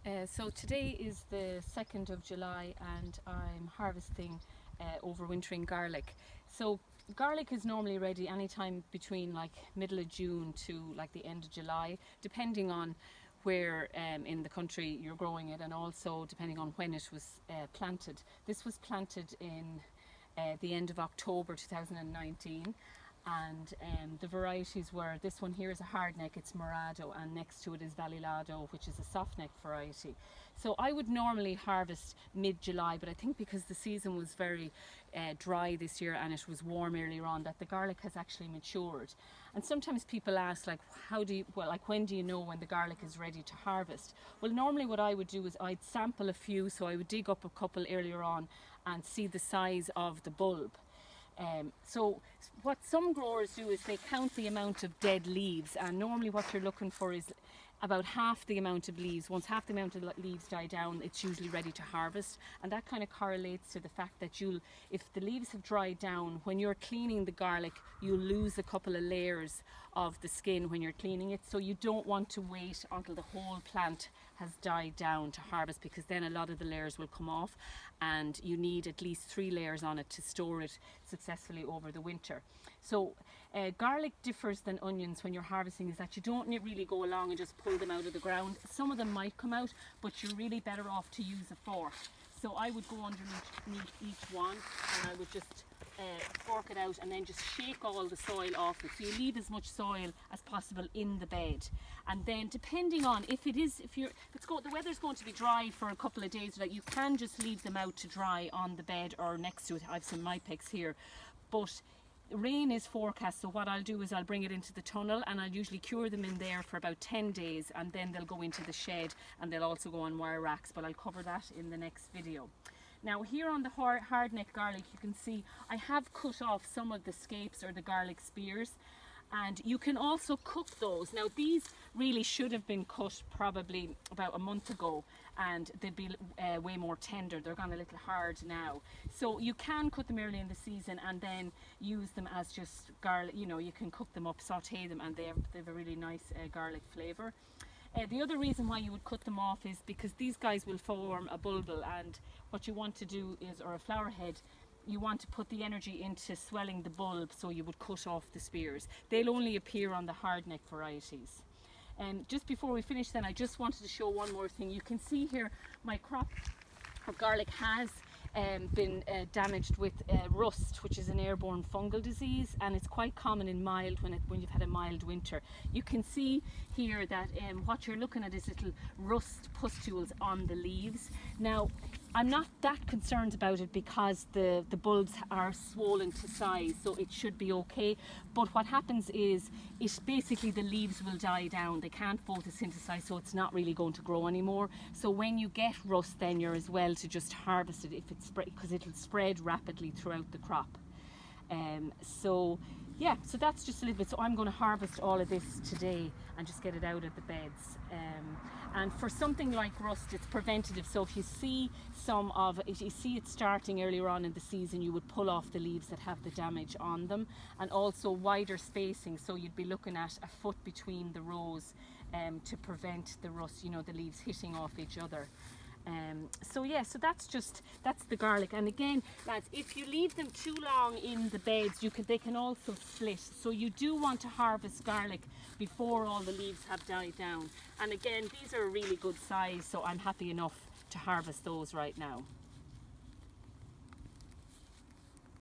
So today is the 2nd of July and I'm harvesting overwintering garlic. So garlic is normally ready anytime between like middle of June to like the end of July, depending on where in the country you're growing it, and also depending on when it was planted. This was planted in the end of October 2019, and the varieties were, this one here is a hardneck, it's Morado, and next to it is Valilado, which is a softneck variety. So I would normally harvest mid-July, but I think because the season was very dry this year and it was warm earlier on, that the garlic has actually matured. And sometimes people ask, like, when do you know when the garlic is ready to harvest? Well, normally what I would do is I'd sample a few, so I would dig up a couple earlier on and see the size of the bulb. So what some growers do is they count the amount of dead leaves, and normally what you're looking for is about half the amount of leaves. Once half the amount of leaves die down, it's usually ready to harvest, and that kind of correlates to the fact that if the leaves have dried down, when you're cleaning the garlic, you'll lose a couple of layers of the skin when you're cleaning it. So you don't want to wait until the whole plant has died down to harvest, because then a lot of the layers will come off and you need at least 3 layers on it to store it successfully over the winter. So garlic differs than onions when you're harvesting, is that you don't really go along and just pull them out of the ground. Some of them might come out, but you're really better off to use a fork. So I would go underneath each one and I would just fork it out and then just shake all the soil off it. So you leave as much soil as possible in the bed. And then depending on the weather's going to be dry for a couple of days, like, you can just leave them out to dry on the bed or next to it. I have some Mypex here, but rain is forecast, so what I'll do is I'll bring it into the tunnel and I'll usually cure them in there for about 10 days, and then they'll go into the shed and they'll also go on wire racks, but I'll cover that in the next video. Now here on the hardneck garlic, you can see I have cut off some of the scapes or the garlic spears, and you can also cook those. Now these really should have been cut probably about a month ago and they'd be way more tender. They're gone a little hard now. So you can cut them early in the season and then use them as just garlic. You know, you can cook them up, saute them, and they have a really nice garlic flavour. The other reason why you would cut them off is because these guys will form a bulbil, and what you want to do is, or a flower head, you want to put the energy into swelling the bulb, so you would cut off the spears. They'll only appear on the hardneck varieties. And just before we finish then, I just wanted to show one more thing. You can see here my crop of garlic has been damaged with rust, which is an airborne fungal disease, and it's quite common in mild when you've had a mild winter. You can see here that what you're looking at is little rust pustules on the leaves. Now I'm not that concerned about it because the bulbs are swollen to size, so it should be okay. But what happens is basically the leaves will die down. They can't photosynthesize, so it's not really going to grow anymore. So when you get rust, then you're as well to just harvest it if it's because it'll spread rapidly throughout the crop. So yeah, so that's just a little bit. So I'm going to harvest all of this today and just get it out of the beds. And for something like rust, it's preventative. So if you see it starting earlier on in the season, you would pull off the leaves that have the damage on them, and also wider spacing. So you'd be looking at a foot between the rows to prevent the rust, you know, the leaves hitting off each other. So yeah, so that's the garlic. And again, lads, if you leave them too long in the beds, they can also split. So you do want to harvest garlic before all the leaves have died down. And again, these are a really good size, so I'm happy enough to harvest those right now.